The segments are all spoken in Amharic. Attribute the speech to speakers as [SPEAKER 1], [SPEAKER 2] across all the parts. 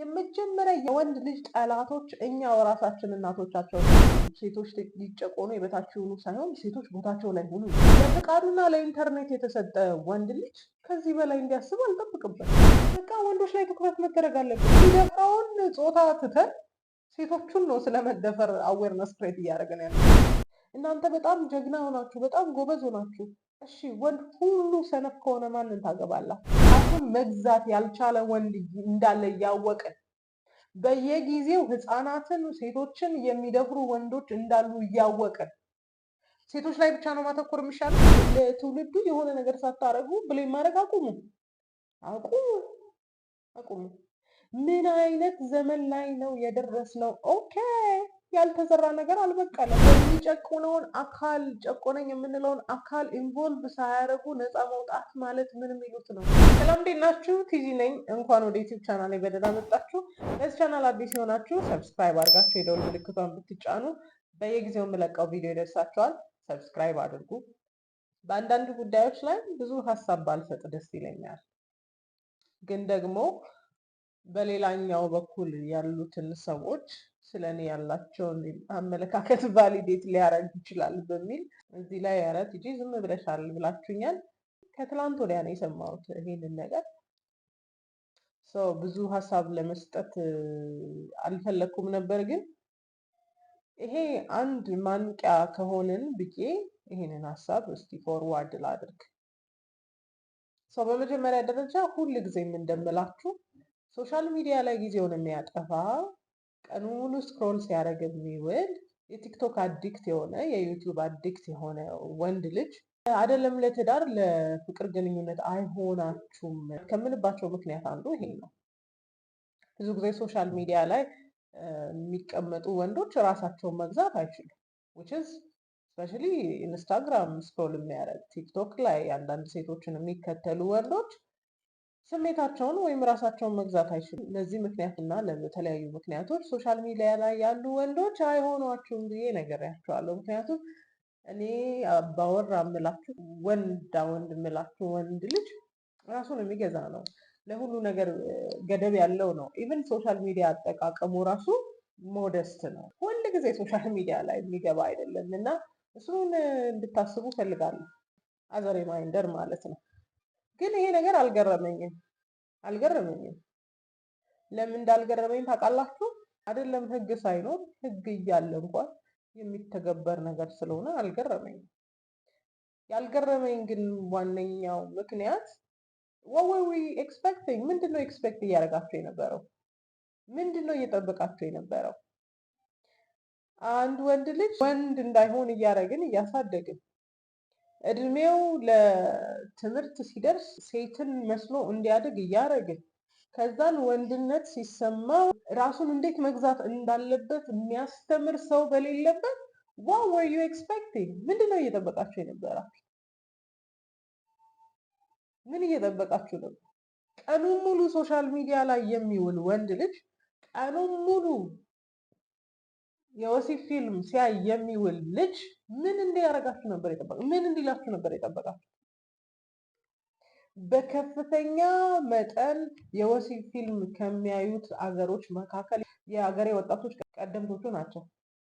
[SPEAKER 1] የመጀመሪያ የወንድ ልጅ ጠላቶች እኛው ራሳችን እናቶቻቸው። ሴቶች ሊጨቆኑ የበታች ይሁኑ ሳይሆን ሴቶች ቦታቸው ላይ ሁኑ። ለፈቃዱና ለኢንተርኔት የተሰጠ ወንድ ልጅ ከዚህ በላይ እንዲያስብ አልጠብቅበት። በቃ ወንዶች ላይ ትኩረት መደረግ አለበት። ሲደፍረውን ጾታ ትተን ሴቶቹን ነው ስለመደፈር አዌርነስ ክሬት እያደረገን ያለ። እናንተ በጣም ጀግና ሆናችሁ፣ በጣም ጎበዝ ሆናችሁ፣ እሺ ወንድ ሁሉ ሰነፍ ከሆነ ማንን ታገባላችሁ? አሁን መግዛት ያልቻለ ወንድ እንዳለ እያወቅን በየጊዜው ህፃናትን፣ ሴቶችን የሚደፍሩ ወንዶች እንዳሉ እያወቅን ሴቶች ላይ ብቻ ነው ማተኮር የሚሻለው። ለትውልዱ የሆነ ነገር ሳታረጉ ብሌም ማድረግ አቁሙ፣ አቁሙ፣ አቁሙ። ምን አይነት ዘመን ላይ ነው የደረስነው? ኦኬ ያልተሰራ ነገር አልበቃለም። የሚጨቁነውን አካል ጨቆነኝ የምንለውን አካል ኢንቮልቭ ሳያደርጉ ነፃ መውጣት ማለት ምን የሚሉት ነው? ሰላም እንዴት ናችሁ? ቲዚ ነኝ። እንኳን ወደ ዩቲዩብ ቻናል በደህና መጣችሁ። ለዚህ ቻናል አዲስ የሆናችሁ ሰብስክራይብ አድርጋችሁ የደወል ምልክቷን ብትጫኑ በየጊዜው የምለቀው ቪዲዮ ይደርሳችኋል። ሰብስክራይብ አድርጉ። በአንዳንድ ጉዳዮች ላይ ብዙ ሀሳብ ባልሰጥ ደስ ይለኛል፣ ግን ደግሞ በሌላኛው በኩል ያሉትን ሰዎች ስለኔ ያላቸውን አመለካከት ቫሊዴት ሊያደርግ ይችላል በሚል እዚህ ላይ ኧረ ቲጂ ዝም ብለሻል ብላችሁኛል። ከትላንት ወዲያ ነው የሰማሁት ይሄንን ነገር። ብዙ ሀሳብ ለመስጠት አልፈለኩም ነበር፣ ግን ይሄ አንድ ማንቂያ ከሆንን ብዬ ይሄንን ሀሳብ እስቲ ፎርዋርድ ላድርግ። በመጀመሪያ ደረጃ ሁል ጊዜም እንደምላችሁ ሶሻል ሚዲያ ላይ ጊዜውን የሚያጠፋ ቀኑን ስክሮል ሲያደርግ የሚውል የቲክቶክ አዲክት የሆነ የዩቲዩብ አዲክት የሆነ ወንድ ልጅ አይደለም ለትዳር ለፍቅር ግንኙነት አይሆናችሁም ከምንባቸው ምክንያት አንዱ ይሄ ነው። ብዙ ጊዜ ሶሻል ሚዲያ ላይ የሚቀመጡ ወንዶች ራሳቸውን መግዛት አይችሉም። which is especially ኢንስታግራም ስክሮል የሚያደርግ ቲክቶክ ላይ አንዳንድ ሴቶችን የሚከተሉ ወንዶች ስሜታቸውን ወይም ራሳቸውን መግዛት አይችሉም። ለዚህ ምክንያትና ለተለያዩ ምክንያቶች ሶሻል ሚዲያ ላይ ያሉ ወንዶች አይሆኗችሁም ብዬ ነግሬያቸዋለሁ። ምክንያቱም እኔ ባወራ የምላችሁ ወንዳ ወንድ የምላችሁ ወንድ ልጅ ራሱን የሚገዛ ነው። ለሁሉ ነገር ገደብ ያለው ነው። ኢቨን ሶሻል ሚዲያ አጠቃቀሙ ራሱ ሞደስት ነው። ሁል ጊዜ ሶሻል ሚዲያ ላይ የሚገባ አይደለም እና እሱን እንድታስቡ ፈልጋለሁ። አዘ ሪማይንደር ማለት ነው። ግን ይሄ ነገር አልገረመኝም። ለምን እንዳልገረመኝ ታውቃላችሁ? አይደለም ህግ ሳይኖር ህግ እያለ እንኳን የሚተገበር ነገር ስለሆነ አልገረመኝም። ያልገረመኝ ግን ዋነኛው ምክንያት ኤክስፔክቲንግ ምንድነው? ኤክስፔክት እያደረጋችሁ የነበረው ምንድነው? እየጠበቃችሁ የነበረው አንድ ወንድ ልጅ ወንድ እንዳይሆን እያደረግን እያሳደግን እድሜው ለትምህርት ሲደርስ ሴትን መስሎ እንዲያድግ እያደረግን ከዛን ወንድነት ሲሰማው ራሱን እንዴት መግዛት እንዳለበት የሚያስተምር ሰው በሌለበት what were you expecting? ምንድነው እየጠበቃችሁ የነበራችሁ? ምን እየጠበቃችሁ ነበር? ቀኑን ሙሉ ሶሻል ሚዲያ ላይ የሚውል ወንድ ልጅ ቀኑን ሙሉ የወሲብ ፊልም ሲያይ የሚውል ልጅ ምን እንዲያረጋችሁ ነበር የጠበቃችሁ? ምን እንዲላችሁ ነበር የጠበቃችሁ? በከፍተኛ መጠን የወሲብ ፊልም ከሚያዩት አገሮች መካከል የአገሬ ወጣቶች ቀደምቶቹ ናቸው።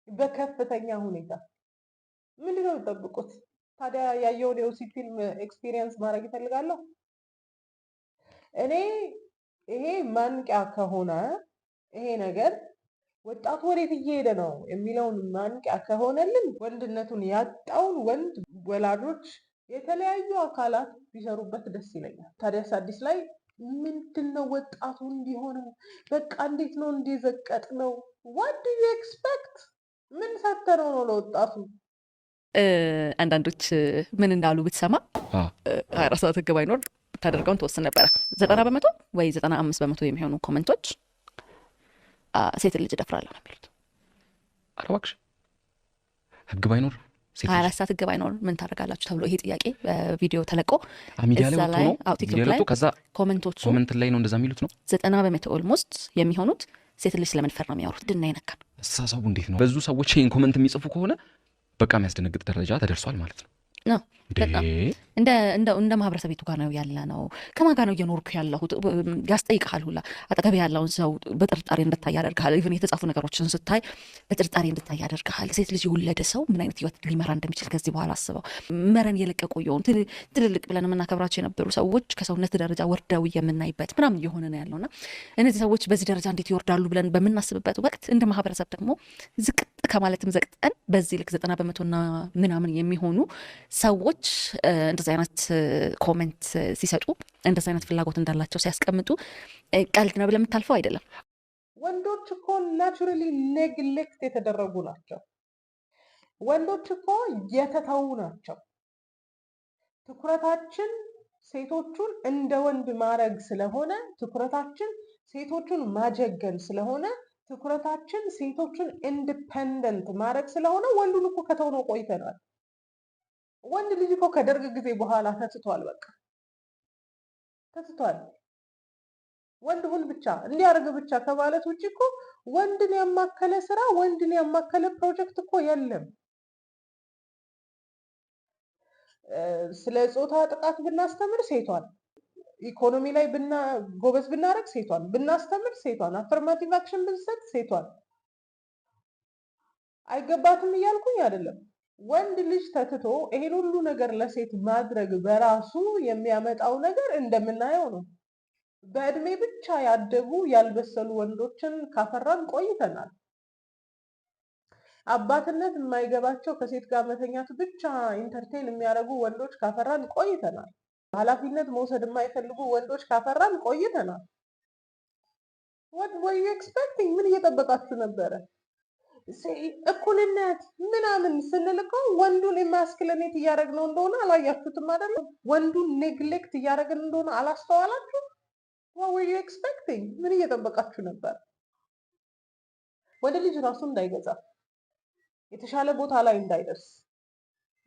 [SPEAKER 1] በከፍተኛ ሁኔታ ምንድነው የጠብቁት ታዲያ? ያየውን የወሲብ ፊልም ኤክስፒሪየንስ ማድረግ ይፈልጋለሁ። እኔ ይሄ ማንቂያ ከሆነ ይሄ ነገር ወጣቱ ወዴት እየሄደ ነው የሚለውን ማንቂያ ከሆነልን ወንድነቱን ያጣውን ወንድ ወላጆች የተለያዩ አካላት ቢሰሩበት ደስ ይለኛል። ታዲያስ አዲስ ላይ ምንድነው ወጣቱ እንዲሆነው? በቃ እንዴት ነው እንዲዘቀጥ ነው? what do you expect? ምን ሰተነው ነው ለወጣቱ?
[SPEAKER 2] አንዳንዶች ምን እንዳሉ ብትሰማ 24 ሰዓት ህግ ባይኖር ታደርገውን ተወስን ነበረ። 90% ወይ 95% የሚሆኑ ኮመንቶች ሴት ልጅ ደፍራለሁ ነው የሚሉት።
[SPEAKER 3] ኧረ እባክሽ ህግ ባይኖር
[SPEAKER 2] 24 ሰዓት ህግ ባይኖር ምን ታደርጋላችሁ ተብሎ ይሄ ጥያቄ በቪዲዮ ተለቆ
[SPEAKER 3] ሚዲያ ላይ ወጥቶ ከዛ ኮመንት ላይ ነው እንደዛ የሚሉት ነው።
[SPEAKER 2] 90% ኦልሞስት የሚሆኑት ሴት ልጅ ስለመድፈር ነው የሚያወሩት። ድና ይነካል። አስተሳሰቡ
[SPEAKER 3] እንዴት ነው? ብዙ ሰዎች ይሄን ኮመንት የሚጽፉ ከሆነ በቃ የሚያስደነግጥ ደረጃ ተደርሷል ማለት ነው።
[SPEAKER 2] ነው በጣም እንደ ማህበረሰብ ቤቱ ጋር ነው ያለ ነው። ከማን ጋር ነው እየኖርኩ ያለሁት ያስጠይቅሃል ሁላ። አጠገብ ያለውን ሰው በጥርጣሬ እንድታይ ያደርግሃል። ኢቭን የተጻፉ ነገሮችን ስታይ በጥርጣሬ እንድታይ ያደርግሃል። ሴት ልጅ የወለደ ሰው ምን አይነት ህይወት ሊመራ እንደሚችል ከዚህ በኋላ አስበው። መረን የለቀቁ የሆኑ ትልልቅ ብለን የምናከብራቸው የነበሩ ሰዎች ከሰውነት ደረጃ ወርደው የምናይበት ምናምን እየሆነ ነው ያለውና እነዚህ ሰዎች በዚህ ደረጃ እንዴት ይወርዳሉ ብለን በምናስብበት ወቅት እንደ ማህበረሰብ ደግሞ ዝቅጥ ከማለትም ዘቅጠን በዚህ ልክ 90% ምናምን የሚሆኑ ሰዎች እንደዚህ አይነት ኮሜንት ሲሰጡ እንደዚህ አይነት ፍላጎት እንዳላቸው ሲያስቀምጡ ቀልድ ነው ብለን የምታልፈው አይደለም።
[SPEAKER 1] ወንዶች እኮ ናቹራሊ ኔግሌክት የተደረጉ ናቸው። ወንዶች እኮ የተተዉ ናቸው። ትኩረታችን ሴቶቹን እንደ ወንድ ማድረግ ስለሆነ፣ ትኩረታችን ሴቶቹን ማጀገን ስለሆነ፣ ትኩረታችን ሴቶቹን ኢንዲፔንደንት ማድረግ ስለሆነ ወንዱን እኮ ከተውነው ቆይተናል። ወንድ ልጅ እኮ ከደርግ ጊዜ በኋላ ተትቷል። በቃ ተትቷል። ወንድ ሁን ብቻ እንዲያደርግ ብቻ ከማለት ውጭ እኮ ወንድን ያማከለ ስራ፣ ወንድን ያማከለ ፕሮጀክት እኮ የለም። ስለ ጾታ ጥቃት ብናስተምር ሴቷን፣ ኢኮኖሚ ላይ ጎበዝ ብናደርግ ሴቷን፣ ብናስተምር ሴቷን፣ አፈርማቲቭ አክሽን ብንሰጥ ሴቷን። አይገባትም እያልኩኝ አይደለም። ወንድ ልጅ ተትቶ ይሄን ሁሉ ነገር ለሴት ማድረግ በራሱ የሚያመጣው ነገር እንደምናየው ነው። በእድሜ ብቻ ያደጉ ያልበሰሉ ወንዶችን ካፈራን ቆይተናል። አባትነት የማይገባቸው ከሴት ጋር መተኛት ብቻ ኢንተርቴን የሚያደርጉ ወንዶች ካፈራን ቆይተናል። ኃላፊነት መውሰድ የማይፈልጉ ወንዶች ካፈራን ቆይተናል። what were you expecting? ምን እየጠበቃችሁ ነበረ? እኩልነት ምናምን ስንል እኮ ወንዱን የማስክለኔት እያደረግነው እንደሆነ አላያችሁትም አይደለም? ወንዱን ኔግሌክት እያደረግን እንደሆነ አላስተዋላችሁ? what were you expecting? ምን እየጠበቃችሁ ነበር? ወንድ ልጅ ራሱ እንዳይገዛ፣ የተሻለ ቦታ ላይ እንዳይደርስ፣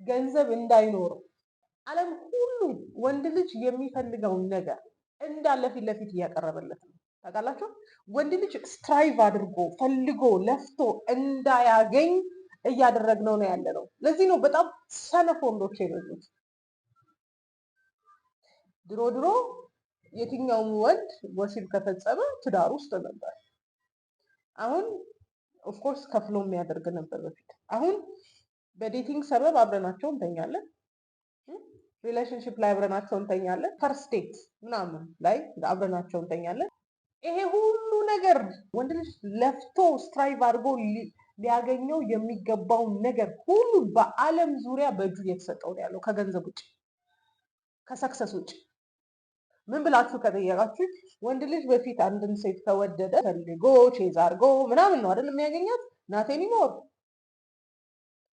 [SPEAKER 1] ገንዘብ እንዳይኖረው፣ ዓለም ሁሉ ወንድ ልጅ የሚፈልገውን ነገር እንዳለ ፊት ለፊት እያቀረበለት ነው። ታውቃላችሁ? ወንድ ልጅ ስትራይቭ አድርጎ ፈልጎ ለፍቶ እንዳያገኝ እያደረግነው ነው ያለ ነው። ለዚህ ነው በጣም ሰነፍ ወንዶች የበዙት። ድሮ የትኛውም ወንድ ወሲብ ከፈጸመ ትዳር ውስጥ ነበር። አሁን ኦፍኮርስ ከፍሎ የሚያደርግ ነበር በፊት። አሁን በዴቲንግ ሰበብ አብረናቸው እንተኛለን፣ ሪሌሽንሽፕ ላይ አብረናቸው እንተኛለን፣ ፈርስት ዴት ምናምን ላይ አብረናቸው እንተኛለን። ይሄ ሁሉ ነገር ወንድ ልጅ ለፍቶ ስትራይቭ አድርጎ ሊያገኘው የሚገባውን ነገር ሁሉ በዓለም ዙሪያ በእጁ እየተሰጠው ነው ያለው፣ ከገንዘብ ውጭ፣ ከሰክሰስ ውጭ። ምን ብላችሁ ከጠየቃችሁ ወንድ ልጅ በፊት አንድን ሴት ከወደደ ፈልጎ ቼዝ አድርጎ ምናምን ነው አይደል የሚያገኛት? ናቴኒ ሞር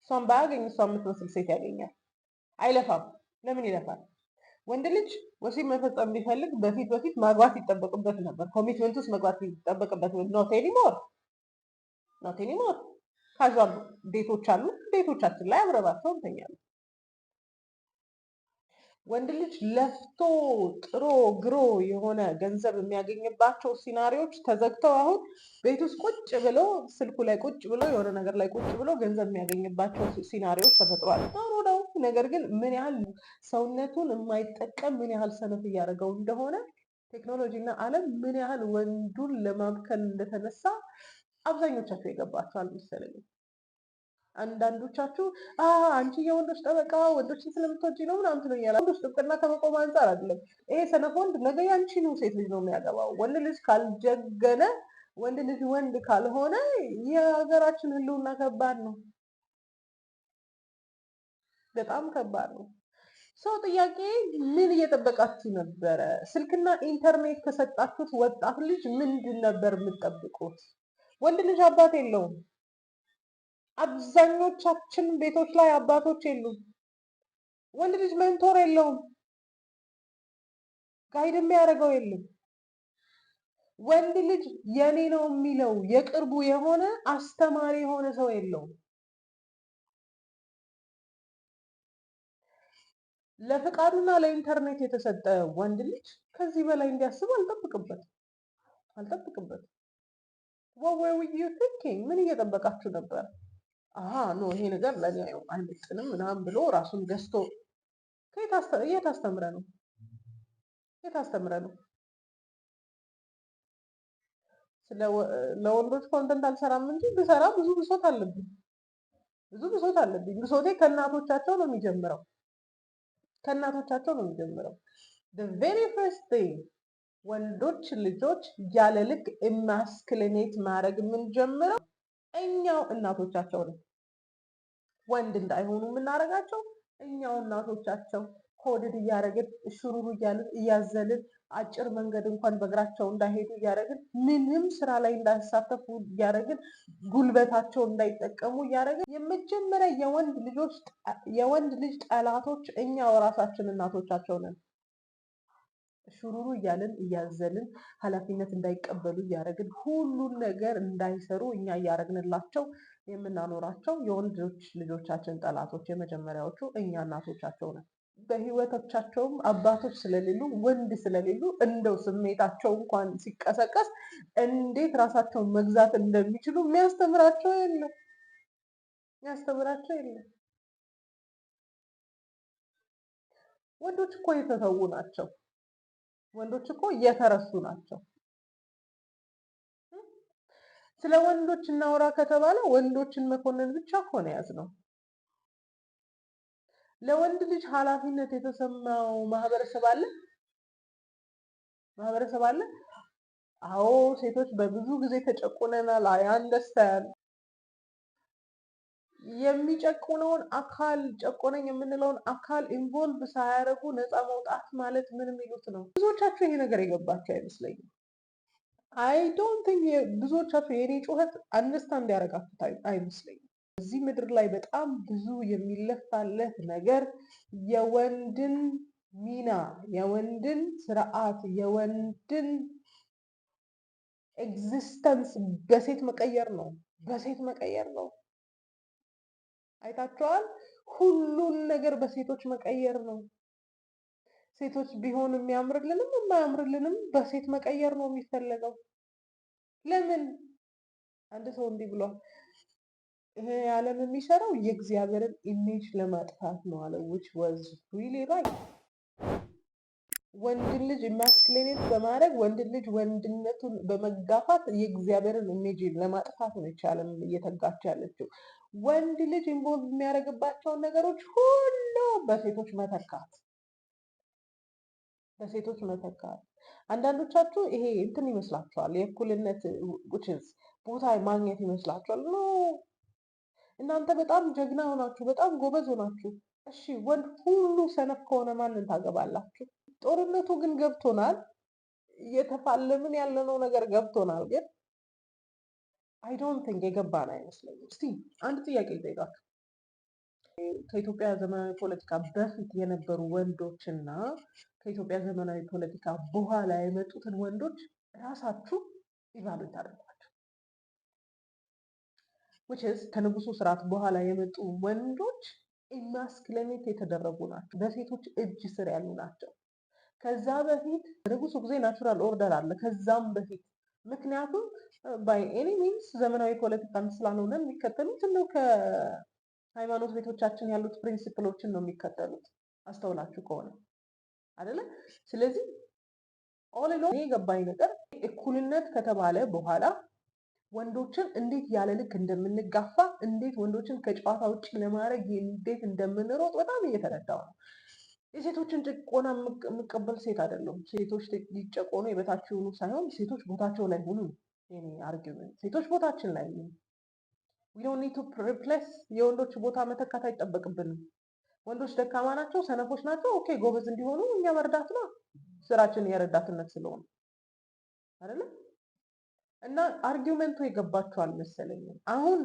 [SPEAKER 1] እሷን ባያገኝ እሷን የምትመስል ሴት ያገኛል። አይለፋም። ለምን ይለፋል? ወንድ ልጅ ወሲብ መፈጸም ቢፈልግ በፊት ማግባት ይጠበቅበት ነበር። ኮሚትመንት ውስጥ መግባት ይጠበቅበት ነበር። ኖት ኤኒሞር። ካዥዋል ዴቶች አሉ። ዴቶቻችን ላይ አብረባቸው እንተኛለን። ወንድ ልጅ ለፍቶ ጥሮ ግሮ የሆነ ገንዘብ የሚያገኝባቸው ሲናሪዎች ተዘግተው አሁን ቤት ውስጥ ቁጭ ብሎ ስልኩ ላይ ቁጭ ብሎ የሆነ ነገር ላይ ቁጭ ብሎ ገንዘብ የሚያገኝባቸው ሲናሪዎች ተፈጥሯል። ጥሩ ነው። ነገር ግን ምን ያህል ሰውነቱን የማይጠቀም ምን ያህል ሰነፍ እያደረገው እንደሆነ ቴክኖሎጂ እና ዓለም ምን ያህል ወንዱን ለማምከል እንደተነሳ አብዛኞቻችሁ የገባችሁ አልመሰለኝም። አንዳንዶቻችሁ አንቺ የወንዶች ጠበቃ ወንዶችን ስለምትወጂ ነው ምናምን ትሉኛል። ወንዶች ጥብቅና ከመቆም አንጻር አይደለም። ይሄ ሰነፍ ወንድ ነገ ያንቺኑ ሴት ልጅ ነው የሚያገባው። ወንድ ልጅ ካልጀገነ፣ ወንድ ልጅ ወንድ ካልሆነ የሀገራችን ሕልውና ከባድ ነው፣ በጣም ከባድ ነው። ሰው ጥያቄ ምን እየጠበቃችሁ ነበረ? ስልክና ኢንተርኔት ከሰጣችሁት ወጣት ልጅ ምንድን ነበር የምትጠብቁት? ወንድ ልጅ አባት የለውም። አብዛኞቻችን ቤቶች ላይ አባቶች የሉም። ወንድ ልጅ ሜንቶር የለውም። ጋይድ የሚያደርገው የለም። ወንድ ልጅ የኔ ነው የሚለው የቅርቡ የሆነ አስተማሪ የሆነ ሰው የለውም። ለፍቃዱና ለኢንተርኔት የተሰጠ ወንድ ልጅ ከዚህ በላይ እንዲያስብ አልጠብቅበትም። what were you thinking? ምን እየጠበቃችሁ ነበር? ኖ ይሄ ነገር ለእኔ አይመጥንም ምናምን ብሎ ራሱን ገዝቶ የት አስተምረ ነው? የት አስተምረ ነው? ለወንዶች ኮንተንት አልሰራም እንጂ ብሰራ ብዙ ብሶት አለብኝ። ብዙ ብሶት አለብኝ። ብሶቴ ከእናቶቻቸው ነው የሚጀምረው። ከእናቶቻቸው ነው የሚጀምረው። the very first thing ወንዶች ልጆች ያለ ልክ ኢማስክሊኔት ማድረግ የምንጀምረው እኛው እናቶቻቸው ነው። ወንድ እንዳይሆኑ የምናደርጋቸው እኛው እናቶቻቸው ኮድድ እያደረግን ሹሩሩ እያልን እያዘልን አጭር መንገድ እንኳን በእግራቸው እንዳይሄዱ እያደረግን ምንም ስራ ላይ እንዳይሳተፉ እያደረግን ጉልበታቸው እንዳይጠቀሙ እያደረግን የመጀመሪያ የወንድ ልጅ ጠላቶች እኛው ራሳችን እናቶቻቸው ነን። ሹሩሩ እያልን እያዘልን ኃላፊነት እንዳይቀበሉ እያደረግን ሁሉን ነገር እንዳይሰሩ እኛ እያደረግንላቸው የምናኖራቸው የወንዶች ልጆቻችን ጠላቶች የመጀመሪያዎቹ እኛ እናቶቻቸው ነን። በህይወቶቻቸውም አባቶች ስለሌሉ ወንድ ስለሌሉ እንደው ስሜታቸው እንኳን ሲቀሰቀስ እንዴት ራሳቸውን መግዛት እንደሚችሉ የሚያስተምራቸው የለም። ወንዶች እኮ የተተዉ ናቸው። ወንዶች እኮ እየተረሱ ናቸው። ስለ ወንዶች እናውራ ከተባለ ወንዶችን መኮንን ብቻ እኮ ነው የያዝነው። ለወንድ ልጅ ኃላፊነት የተሰማው ማህበረሰብ አለ። አዎ ሴቶች በብዙ ጊዜ ተጨቁነናል። አይ አንደርስታንድ። የሚጨቁነውን አካል ጨቆነኝ የምንለውን አካል ኢንቮልቭ ሳያደርጉ ነፃ መውጣት ማለት ምን የሚሉት ነው? ብዙዎቻችሁ ይሄ ነገር የገባችሁ አይመስለኝም። አይ ዶንት ቲንክ ብዙዎቻችሁ የኔ ጩኸት አንደርስታንድ ያደረጋችሁት አይመስለኝም። እዚህ ምድር ላይ በጣም ብዙ የሚለፋለት ነገር የወንድን ሚና፣ የወንድን ስርዓት፣ የወንድን ኤግዚስተንስ በሴት መቀየር ነው። አይታችኋል? ሁሉን ነገር በሴቶች መቀየር ነው። ሴቶች ቢሆን የሚያምርልንም የማያምርልንም በሴት መቀየር ነው የሚፈለገው። ለምን? አንድ ሰው እንዲህ ብሏል፣ ይሄ ዓለም የሚሰራው የእግዚአብሔርን ኢሜጅ ለማጥፋት ነው አለ። which was really right። ወንድ ልጅ ኢማስክሊኔት በማድረግ ወንድ ልጅ ወንድነቱን በመጋፋት የእግዚአብሔርን ኢሜጅ ለማጥፋት ነው ዓለም እየተጋች ያለችው። ወንድ ልጅ ኢንቮልቭ የሚያደርግባቸውን ነገሮች ሁሉ በሴቶች መተካት። አንዳንዶቻችሁ ይሄ እንትን ይመስላችኋል፣ የእኩልነት ቦታ ማግኘት ይመስላችኋል። ኖ እናንተ በጣም ጀግና ሆናችሁ፣ በጣም ጎበዝ ሆናችሁ፣ እሺ ወንድ ሁሉ ሰነፍ ከሆነ ማንን ታገባላችሁ? ጦርነቱ ግን ገብቶናል። እየተፋለምን ያለነው ነገር ገብቶናል። ግን አይ ዶንት ቲንክ የገባን አይመስለኝም። እስቲ አንድ ጥያቄ ልጠይቃችሁ። ከኢትዮጵያ ዘመናዊ ፖለቲካ በፊት የነበሩ ወንዶችና ከኢትዮጵያ ዘመናዊ ፖለቲካ በኋላ የመጡትን ወንዶች ራሳችሁ ኢቫሉዌት አድርጓቸው። which is ከንጉሱ ስርዓት በኋላ የመጡ ወንዶች ኢማስክሊኔት የተደረጉ ናቸው፣ በሴቶች እጅ ስር ያሉ ናቸው። ከዛ በፊት በንጉሱ ጊዜ ናቹራል ኦርደር አለ። ከዛም በፊት ምክንያቱም ባይ ኤኒ ሚንስ ዘመናዊ ፖለቲካን ስላልሆነ የሚከተሉት እንደው ከሃይማኖት ቤቶቻችን ያሉት ፕሪንሲፕሎችን ነው የሚከተሉት፣ አስተውላችሁ ከሆነ አይደለ? ስለዚህ ኦል ኢን ኦል የገባኝ ነገር እኩልነት ከተባለ በኋላ ወንዶችን እንዴት ያለ ልክ እንደምንጋፋ፣ እንዴት ወንዶችን ከጨዋታ ውጭ ለማድረግ እንዴት እንደምንሮጥ በጣም እየተረዳው ነው። የሴቶችን ጭቆና የምቀበል ሴት አይደለም። ሴቶች ሊጨቆኑ የበታች ይሁኑ ሳይሆን ሴቶች ቦታቸው ላይ ሁኑ። የኔ አርጊውመንት ሴቶች ቦታችን ላይ ሁኑ። we don't need to replace የወንዶች ቦታ መተካት አይጠበቅብንም። ወንዶች ደካማ ናቸው፣ ሰነፎች ናቸው፣ ኦኬ ጎበዝ እንዲሆኑ እኛ መርዳት ነው ስራችን፣ የረዳትነት ስለሆነ አይደለም። እና አርጊውመንቱ የገባችሁ አልመሰለኝም። አሁን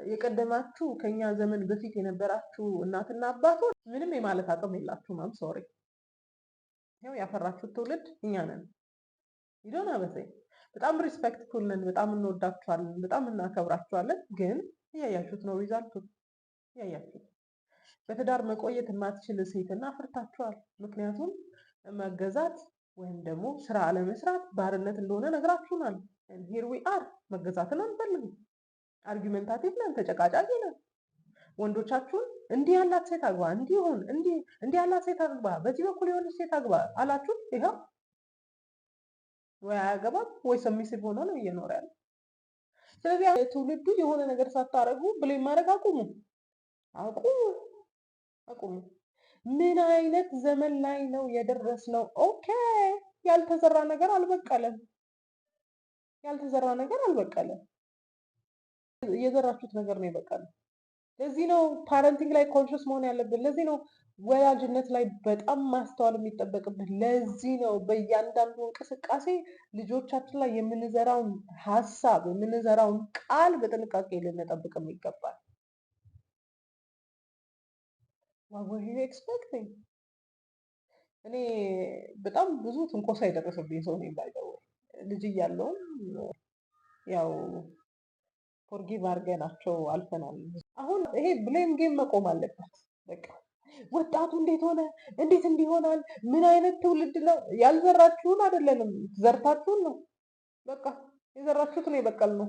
[SPEAKER 1] የቀደማችሁ ከኛ ዘመን በፊት የነበራችሁ እናትና አባቶች ምንም የማለት አቅም የላችሁም። አም ሶሪ ያው ያፈራችሁት ትውልድ እኛ ነን። ይዶና በጣም ሪስፔክትፉል ነን፣ በጣም እንወዳችኋለን፣ በጣም እናከብራችኋለን። ግን እያያችሁት ነው ሪዛልቱ፣ እያያችሁት በትዳር መቆየት የማትችል ሴትና አፍርታችኋል። ምክንያቱም መገዛት ወይም ደግሞ ስራ አለመስራት ባርነት እንደሆነ ነግራችሁናል። ሂር ዊ አር። መገዛትን አንፈልግም። አርጊመንታቲቭ ነን፣ ተጨቃጫቂ ነን። ወንዶቻችሁን እንዲህ ያላት ሴት አግባ፣ እንዲሁን እንዲህ ያላት ሴት አግባ፣ በዚህ በኩል የሆነች ሴት አግባ አላችሁ። ይኸው ወይ አያገባም ወይ ሰሚሲቭ ሆኖ ነው እየኖረ ያለ። ስለዚህ ትውልዱ የሆነ ነገር ሳታረጉ ብሌም ማድረግ አቁሙ፣ አቁሙ፣ አቁሙ። ምን አይነት ዘመን ላይ ነው የደረስነው? ኦኬ ያልተዘራ ነገር አልበቀለም፣ ያልተዘራ ነገር አልበቀለም። የዘራችሁት ነገር ነው የበቀለው። ለዚህ ነው ፓረንቲንግ ላይ ኮንሽስ መሆን ያለብን። ለዚህ ነው ወላጅነት ላይ በጣም ማስተዋል የሚጠበቅብን። ለዚህ ነው በእያንዳንዱ እንቅስቃሴ ልጆቻችን ላይ የምንዘራውን ሀሳብ የምንዘራውን ቃል በጥንቃቄ ልንጠብቅ ይገባል። What were you expecting? እኔ በጣም ብዙ ትንኮሳ የደረሰብኝ ሰው ነኝ። ባይዘው ልጅ እያለውም ያው ፎርጊቭ አድርገናቸው አልፈናል። አሁን ይሄ ብሌም ጌም መቆም አለበት። በቃ ወጣቱ እንዴት ሆነ፣ እንዴት እንዲሆናል፣ ምን አይነት ትውልድ ነው? ያልዘራችሁን አይደለንም ዘርታችሁን ነው። በቃ የዘራችሁት ነው የበቀል ነው።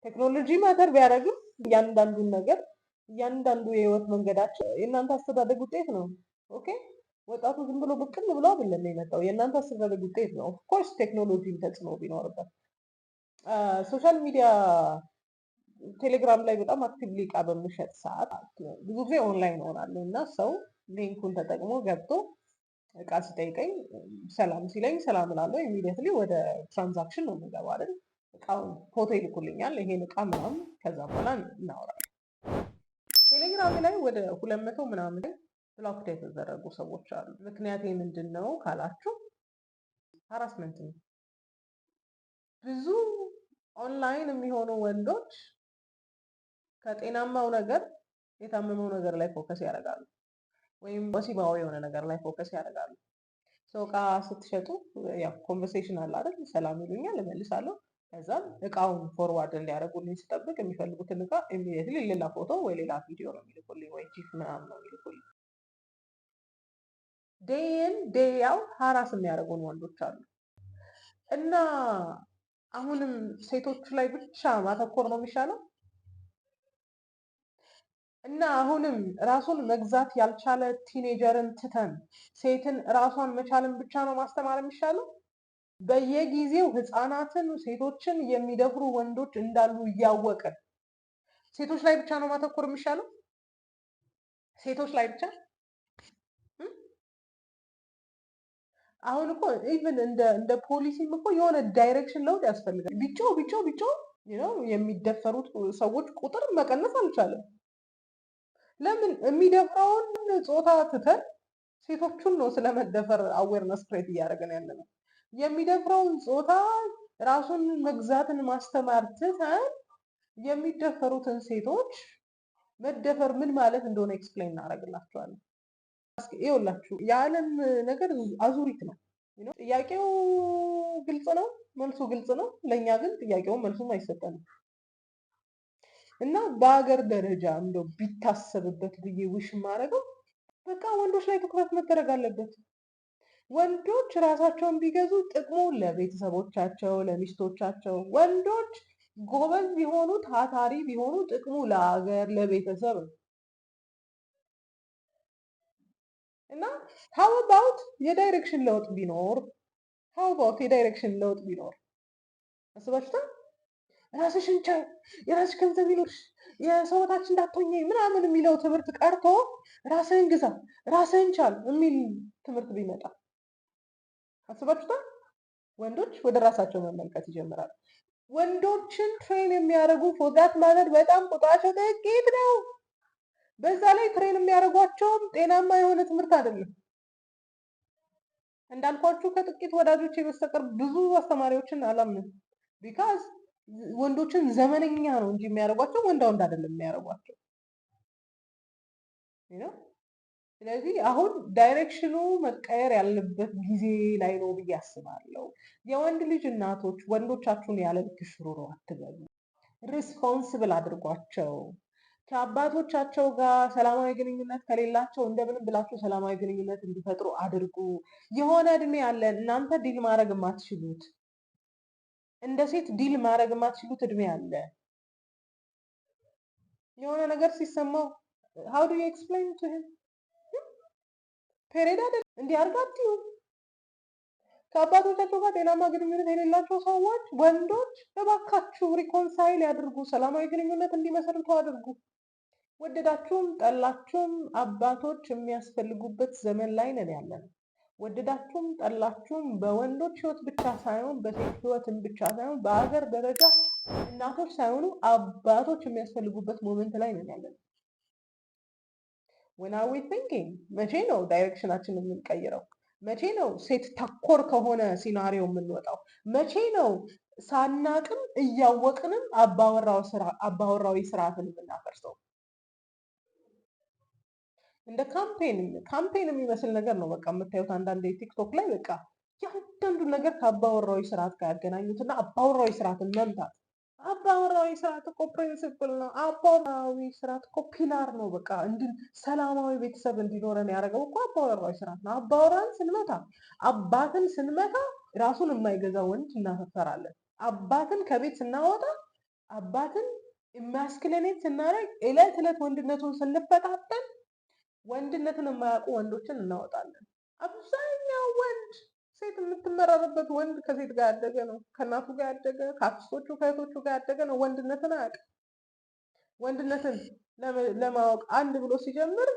[SPEAKER 1] ቴክኖሎጂ ማተር ቢያደርግም እያንዳንዱን ነገር እያንዳንዱ የህይወት መንገዳችን የእናንተ አስተዳደግ ውጤት ነው። ኦኬ ወጣቱ ዝም ብሎ ብቅል ብሎ አይደለም የመጣው፣ የእናንተ አስተዳደግ ውጤት ነው። ኦፍኮርስ ቴክኖሎጂን ተጽዕኖ ቢኖርበት ሶሻል ሚዲያ ቴሌግራም ላይ በጣም አክቲቭሊ እቃ በምሸጥ ሰዓት ብዙ ጊዜ ኦንላይን ሆናለሁ እና ሰው ሊንኩን ተጠቅሞ ገብቶ እቃ ሲጠይቀኝ ሰላም ሲለኝ ሰላም እላለሁ። ኢሚዲየትሊ ወደ ትራንዛክሽን ነው የምገባው አይደል። እቃውን ፎቶ ይልኩልኛል፣ ይሄን እቃ ምናምን፣ ከዛ በኋላ እናወራለን። ቴሌግራም ላይ ወደ 200 ምናምን ብሎክ የተደረጉ ሰዎች አሉ። ምክንያት ምንድን ነው ካላችሁ ሃራስመንት ነው። ብዙ ኦንላይን የሚሆኑ ወንዶች ከጤናማው ነገር የታመመው ነገር ላይ ፎከስ ያደርጋሉ፣ ወይም ወሲባዊ የሆነ ነገር ላይ ፎከስ ያደርጋሉ። ሰው እቃ ስትሸጡ ያው ኮንቨርሴሽን አለ አይደል? ሰላም ይሉኛል፣ እመልሳለሁ። ከዛም እቃውን ፎርዋርድ እንዲያደርጉልኝ ስጠብቅ የሚፈልጉትን እቃ ኢሚዲየትሊ ሌላ ፎቶ ወይ ሌላ ቪዲዮ ነው የሚልኩልኝ፣ ወይ ጂፍ ምናምን ነው የሚልኩልኝ። ዴይን ዴያው ሀራስ የሚያደርጉን ወንዶች አሉ እና አሁንም ሴቶቹ ላይ ብቻ ማተኮር ነው የሚሻለው እና አሁንም ራሱን መግዛት ያልቻለ ቲኔጀርን ትተን ሴትን ራሷን መቻልን ብቻ ነው ማስተማር የሚሻለው። በየጊዜው ህፃናትን፣ ሴቶችን የሚደፍሩ ወንዶች እንዳሉ እያወቅን ሴቶች ላይ ብቻ ነው ማተኮር የሚሻለው። ሴቶች ላይ ብቻ አሁን እኮ ኢቭን እንደ ፖሊሲም እኮ የሆነ ዳይሬክሽን ለውጥ ያስፈልጋል። ቢጮ የሚደፈሩት ሰዎች ቁጥር መቀነስ አልቻለም። ለምን? የሚደፍረውን ጾታ ትተን ሴቶቹን ነው ስለመደፈር አዌርነስ ክሬት እያደረገን ያለ ነው። የሚደፍረውን ጾታ ራሱን መግዛትን ማስተማር ትተን የሚደፈሩትን ሴቶች መደፈር ምን ማለት እንደሆነ ኤክስፕሌን እናደርግላቸዋለን። ይኸውላችሁ የዓለም ነገር አዙሪት ነው። ጥያቄው ግልጽ ነው፣ መልሱ ግልጽ ነው። ለእኛ ግን ጥያቄውን መልሱም አይሰጠንም እና በሀገር ደረጃ እንደው ቢታሰብበት ብዬ ውሽ ማድረገው በቃ ወንዶች ላይ ትኩረት መደረግ አለበት። ወንዶች ራሳቸውን ቢገዙ ጥቅሙ ለቤተሰቦቻቸው፣ ለሚስቶቻቸው። ወንዶች ጎበዝ ቢሆኑ ታታሪ ቢሆኑ ጥቅሙ ለሀገር፣ ለቤተሰብ ነው። እና ሀው አባውት የዳይሬክሽን ለውጥ ቢኖር አስባችሁታል? ራስሽን ቻይ፣ የራስሽ ገንዘብ ይኖርሽ፣ የሰው በታች እንዳትሆኚ ምናምን የሚለው ትምህርት ቀርቶ ራስህን ግዛ፣ ራስህን ቻል የሚል ትምህርት ቢመጣ አስባችሁታል? ወንዶች ወደ ራሳቸው መመልከት ይጀምራሉ። ወንዶችን ትሬን የሚያደርጉ ፎዛት ማለት በጣም ቁጥራቸው ጥቂት ነው። በዛ ላይ ትሬን የሚያደርጓቸውም ጤናማ የሆነ ትምህርት አይደለም። እንዳልኳችሁ ከጥቂት ወዳጆች በስተቀር ብዙ አስተማሪዎችን አላምንም። ቢካዝ ወንዶችን ዘመነኛ ነው እንጂ የሚያደርጓቸው ወንዳ ወንድ አይደለም የሚያደርጓቸው። ስለዚህ አሁን ዳይሬክሽኑ መቀየር ያለበት ጊዜ ላይ ነው ብዬ አስባለሁ። የወንድ ልጅ እናቶች ወንዶቻችሁን ያለ ልክ ሽሩሩ አትበሉ። ሪስፖንስብል አድርጓቸው። ከአባቶቻቸው ጋር ሰላማዊ ግንኙነት ከሌላቸው እንደምንም ብላችሁ ሰላማዊ ግንኙነት እንዲፈጥሩ አድርጉ። የሆነ እድሜ አለ እናንተ ዲል ማድረግ የማትችሉት፣ እንደ ሴት ዲል ማድረግ የማትችሉት እድሜ አለ። የሆነ ነገር ሲሰማው how do you explain to him? ፔሬድ አይደል እንዲህ አርጋችሁ ከአባቶቻቸው ጋር ጤናማ ግንኙነት የሌላቸው ሰዎች ወንዶች እባካችሁ ሪኮንሳይል ያድርጉ፣ ሰላማዊ ግንኙነት እንዲመሰርቱ አድርጉ። ወደዳችሁም ጠላችሁም አባቶች የሚያስፈልጉበት ዘመን ላይ ነን ያለን። ወደዳችሁም ጠላችሁም በወንዶች ህይወት ብቻ ሳይሆን በሴት ህይወትም ብቻ ሳይሆን በሀገር ደረጃ እናቶች ሳይሆኑ አባቶች የሚያስፈልጉበት ሞመንት ላይ ነን ያለን። when are we thinking? መቼ ነው ዳይሬክሽናችን የምንቀይረው? መቼ ነው ሴት ተኮር ከሆነ ሲናሪዮ የምንወጣው? መቼ ነው ሳናቅም እያወቅንም አባወራዊ ስርዓትን የምናፈርሰው? እንደ ካምፔን የሚመስል ነገር ነው በቃ የምታዩት አንዳንድ ቲክቶክ ላይ በቃ ያንዳንዱን ነገር ከአባወራዊ ስርዓት ጋር ያገናኙትና አባወራዊ ስርዓትን መምታት። አባወራዊ ስርዓት እኮ ፕሪንሲፕል ነው። አባወራዊ ስርዓት እኮ ፒላር ነው። በቃ ሰላማዊ ቤተሰብ እንዲኖረን ያደረገው እኮ አባወራዊ ስርዓት ነው። አባወራን ስንመታ፣ አባትን ስንመታ ራሱን የማይገዛ ወንድ እናፈራለን። አባትን ከቤት ስናወጣ፣ አባትን ኢማስኩሊኔት ስናደርግ፣ እለት እለት ወንድነቱን ስንፈታተን ወንድነትን የማያውቁ ወንዶችን እናወጣለን። አብዛኛው ወንድ ሴት የምትመረርበት ወንድ ከሴት ጋር ያደገ ነው። ከእናቱ ጋር ያደገ፣ ከአክስቶቹ ከእህቶቹ ጋር ያደገ ነው። ወንድነትን አያውቅም። ወንድነትን ለማወቅ አንድ ብሎ ሲጀምር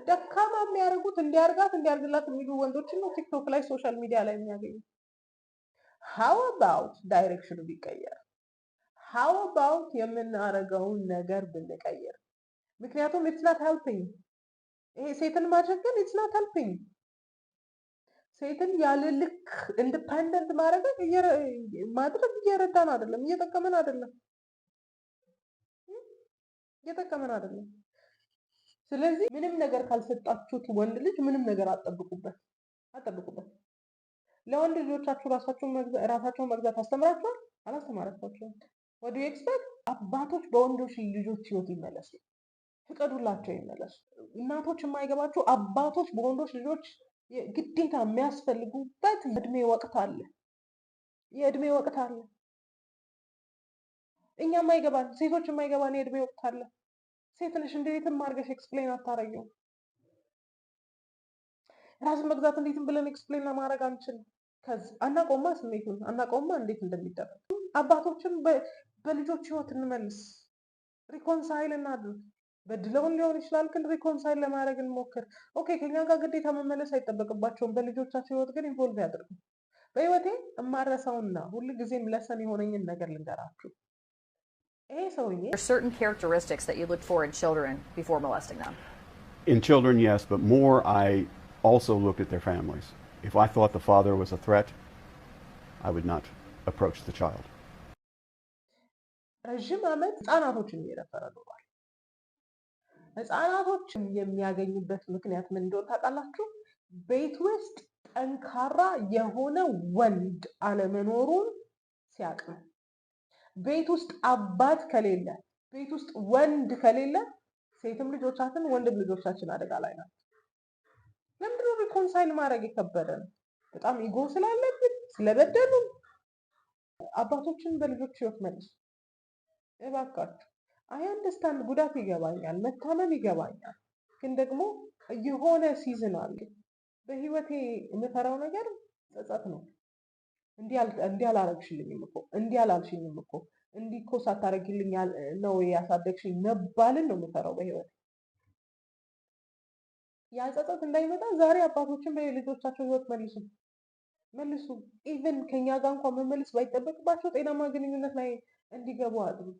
[SPEAKER 1] ደካማ የሚያደርጉት እንዲያርጋት እንዲያርግላት የሚሉ ወንዶችን ነው ቲክቶክ ላይ ሶሻል ሚዲያ ላይ የሚያገኙ። ሃው አባውት ዳይሬክሽኑ ቢቀየር? ሃው አባውት የምናደርገውን ነገር ብንቀይር? ምክንያቱም ኢትስ ናት ሄልፒንግ። ይሄ ሴትን ማድረግ ግን ኢትስ ናት ሄልፒንግ። ሴትን ያለ ልክ ኢንዲፔንደንት ማድረግ እየረዳን አይደለም፣ እየጠቀመን አይደለም፣ እየጠቀመን አይደለም። ስለዚህ ምንም ነገር ካልሰጣችሁት ወንድ ልጅ ምንም ነገር አጠብቁበት። ለወንድ ልጆቻችሁ ራሳቸውን መግዛት አስተምራችኋል? አላስተማራችኋቸውም። ወደ ኤክስፐርት አባቶች በወንዶች ልጆች ህይወት ይመለሱ፣ ፍቀዱላቸው ይመለሱ። እናቶች የማይገባችሁ አባቶች በወንዶች ልጆች ግዴታ የሚያስፈልጉበት የእድሜ ወቅት አለ። እኛ የማይገባን ሴቶች የማይገባን የእድሜ ወቅት አለ። ሴት ነሽ እንዴትም አድርገሽ ኤክስፕሌን አታረጊው። ራስን መግዛት እንዴትም ብለን ኤክስፕሌን ለማድረግ አንችልም። ከዚህ አናቆማ ስሜቱን አናቆማ እንዴት እንደሚደረግ። አባቶችን በልጆች ህይወት እንመልስ፣ ሪኮንሳይል እናድርግ። በድለውን ሊሆን ይችላል፣ ግን ሪኮንሳይል ለማድረግ እንሞክር። ኦኬ ከኛ ጋር ግዴታ መመለስ አይጠበቅባቸውም። በልጆቻቸው ህይወት ግን ኢንቮልቭ ያድርጉ። በህይወቴ የማረሳውና ሁልጊዜም ለሰን የሆነኝን ነገር ልንገራችሁ። ይሄ ሰውዬ
[SPEAKER 4] There are certain characteristics that you look for in children before molesting them.
[SPEAKER 5] In children, yes, but more I also looked at their families. If I thought the father was a threat, I would not approach the child.
[SPEAKER 1] ረዥም ዓመት ህጻናቶችን እየደፈረ ኖሯል። ህጻናቶችን የሚያገኙበት ምክንያት ምን እንደሆነ ታውቃላችሁ? ቤት ውስጥ ጠንካራ የሆነ ወንድ አለመኖሩን ሲያውቅ ነው። ቤት ውስጥ አባት ከሌለ፣ ቤት ውስጥ ወንድ ከሌለ ሴትም ልጆቻችን ወንድም ልጆቻችን አደጋ ላይ ናቸው። ለምንድነው ሪኮንሳይል ማድረግ የከበደን? በጣም ኢጎ ስላለብን ስለበደሉ። አባቶችን በልጆች ህይወት መልሱ እባካችሁ። አይ አንደርስታንድ፣ ጉዳት ይገባኛል፣ መታመም ይገባኛል። ግን ደግሞ የሆነ ሲዝን አለ። በህይወቴ የምፈራው ነገር ጸጸት ነው። እንዲህ አላረግሽልኝም እኮ፣ እንዲህ አላልሽኝም እኮ፣ እንዲህ እኮ ሳታረግልኝ ነው ያሳደግሽኝ መባልን ነው የምፈራው በህይወቴ። ያ ጸጸት እንዳይመጣ ዛሬ አባቶችን በልጆቻቸው ህይወት መልሱ። ኢቨን ከኛ ጋር እንኳን መመለስ ባይጠበቅባቸው ጤናማ ግንኙነት ላይ እንዲገቡ አድርጉ።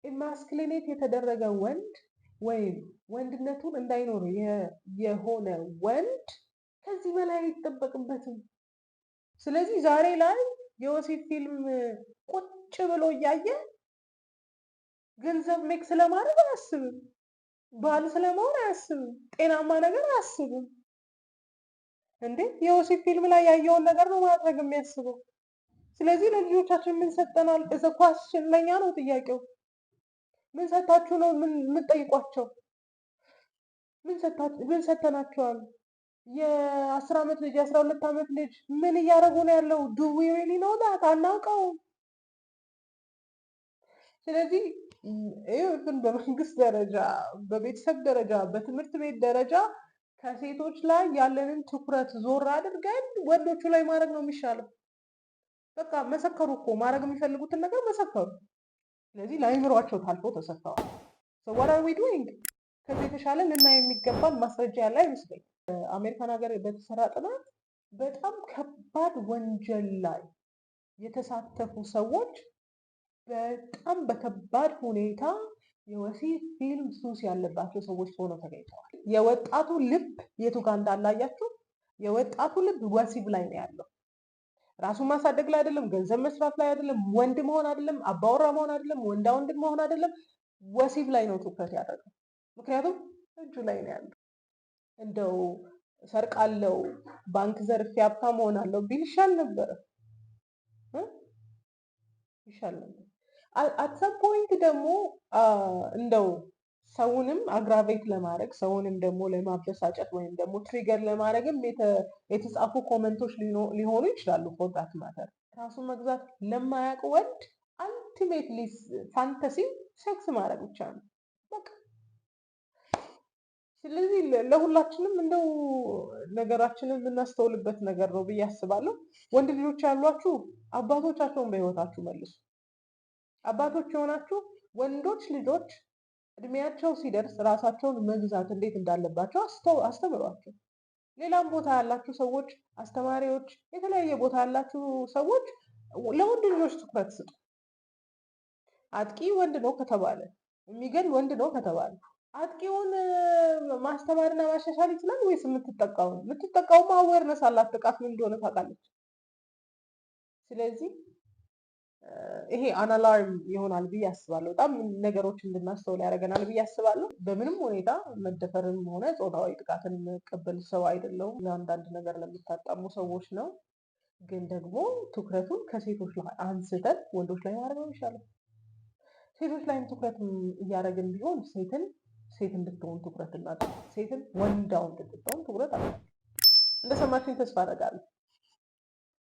[SPEAKER 1] ኢማስኩሊኔት የተደረገ ወንድ ወይም ወንድነቱን እንዳይኖር የሆነ ወንድ ከዚህ በላይ አይጠበቅበትም። ስለዚህ ዛሬ ላይ የወሲብ ፊልም ቁጭ ብሎ እያየ ገንዘብ ሜክ ስለማድረግ አያስብም። ባል ስለመሆን አያስብም። ጤናማ ነገር አያስብም። እንዴ የወሲብ ፊልም ላይ ያየውን ነገር ነው ማድረግ የሚያስበው። ስለዚህ ለልጆቻችን ምን ሰጠናል? እዘ ኳስችን ለኛ ነው ጥያቄው። ምን ሰጣችሁ ነው የምንጠይቋቸው? ምን ሰተናቸዋል? የ10 ዓመት ልጅ የ12 ዓመት ልጅ ምን እያደረጉ ነው ያለው? ዱ ዊ ሪሊ ኖ ዳት? አናውቀውም። ስለዚህ ይህን በመንግስት ደረጃ፣ በቤተሰብ ደረጃ፣ በትምህርት ቤት ደረጃ ከሴቶች ላይ ያለንን ትኩረት ዞር አድርገን ወንዶቹ ላይ ማድረግ ነው የሚሻለው። በቃ መሰከሩ እኮ ማድረግ የሚፈልጉትን ነገር መሰከሩ። ስለዚህ ለአይምሯቸው ታልፎ ተሰጥተዋል። what are we doing? ከዚህ የተሻለ ልናይ የሚገባን ማስረጃ ያለ አይመስለኝ። አሜሪካን ሀገር በተሰራ ጥናት በጣም ከባድ ወንጀል ላይ የተሳተፉ ሰዎች በጣም በከባድ ሁኔታ የወሲብ ፊልም ሱስ ያለባቸው ሰዎች ሆነው ተገኝተዋል። የወጣቱ ልብ የቱ ጋር እንዳላያችሁ፣ የወጣቱ ልብ ወሲብ ላይ ነው ያለው። ራሱን ማሳደግ ላይ አይደለም፣ ገንዘብ መስራት ላይ አይደለም፣ ወንድ መሆን አይደለም፣ አባወራ መሆን አይደለም፣ ወንዳ ወንድ መሆን አይደለም፣ ወሲብ ላይ ነው ትኩረት ያደረገው። ምክንያቱም እጁ ላይ ነው ያለው። እንደው ሰርቃለው፣ ባንክ ዘርፌ ሀብታም ሆናለሁ ቢል ይሻል ነበረ ይሻል ነበር። አት ሰም ፖይንት ደግሞ እንደው ሰውንም አግራቬት ለማድረግ ሰውንም ደግሞ ለማበሳጨት ወይም ደግሞ ትሪገር ለማድረግም የተጻፉ ኮመንቶች ሊሆኑ ይችላሉ። ፎርዳት ማተር ራሱን መግዛት ለማያውቅ ወንድ አልቲሜትሊ ፋንታሲ ሴክስ ማድረግ ብቻ ነው በቃ። ስለዚህ ለሁላችንም እንደው ነገራችንን የምናስተውልበት ነገር ነው ብዬ አስባለሁ። ወንድ ልጆች ያሏችሁ አባቶቻቸውን በህይወታችሁ መልሱ። አባቶች የሆናችሁ ወንዶች ልጆች እድሜያቸው ሲደርስ ራሳቸውን መግዛት እንዴት እንዳለባቸው አስተምሯቸው። ሌላም ቦታ ያላችሁ ሰዎች፣ አስተማሪዎች፣ የተለያየ ቦታ ያላችሁ ሰዎች ለወንድ ልጆች ትኩረት ስጡ። አጥቂ ወንድ ነው ከተባለ፣ የሚገል ወንድ ነው ከተባለ አጥቂውን ማስተማርና ማሻሻል ይችላል ወይስ የምትጠቃውም አዌርነስ አላት፣ ጥቃት ምን እንደሆነ ታውቃለች። ስለዚህ ይሄ አናላርም ይሆናል ብዬ አስባለሁ። በጣም ነገሮች እንድናስተውል ያደርገናል ብዬ አስባለሁ። በምንም ሁኔታ መደፈርም ሆነ ጾታዊ ጥቃትን የምቀበል ሰው አይደለሁም። ለአንዳንድ ነገር ለሚታጣሙ ሰዎች ነው። ግን ደግሞ ትኩረቱን ከሴቶች ላይ አንስተን ወንዶች ላይ ማድረግ ነው የሚሻለው። ሴቶች ላይም ትኩረት እያደረግን ቢሆን ሴት እንድትሆን ትኩረት እናድርግ። ሴትን ወንዳ ወንድ እንድትሆን ትኩረት አለ። እንደሰማችሁኝ ተስፋ አደርጋለሁ።